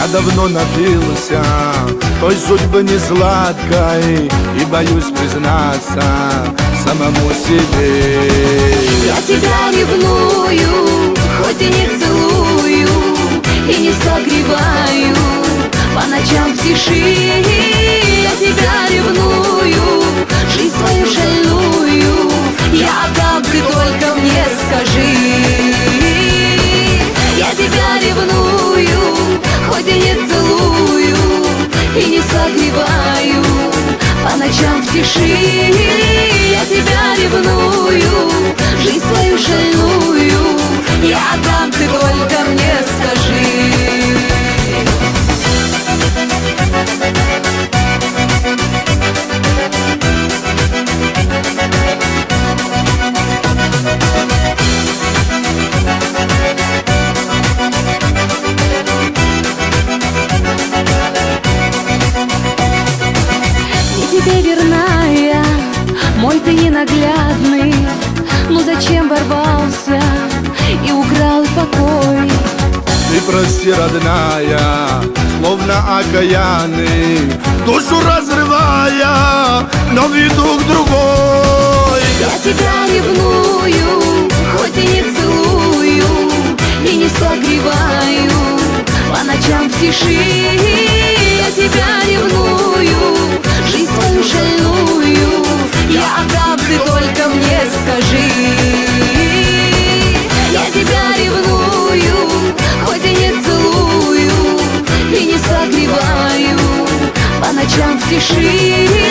Я давно напился той судьбы несладкой и боюсь признаться самому себе. Я тебя ревную, хоть и не целую, и не согреваю по ночам в тиши. Я тебя ревную, жизнь свою шальную, я отдам, ты только мне скажи. Я тебя ревную, хоть и не целую, и не согреваю по ночам в тиши. Я тебя ревную, жизнь свою шальную, я отдам, ты только мне скажи. Тебе верная, мой ты ненаглядный, но зачем ворвался и украл покой? Ты прости, родная, словно окаянный, душу разрывая, но веду к другой. Я тебя ревную, хоть и не целую, и не согреваю по ночам в тиши. Я тебя ревную, жизнь свою шальную, я отдам, ты только мне скажи. Я тебя ревную, хоть и не целую, и не согреваю по ночам в тиши.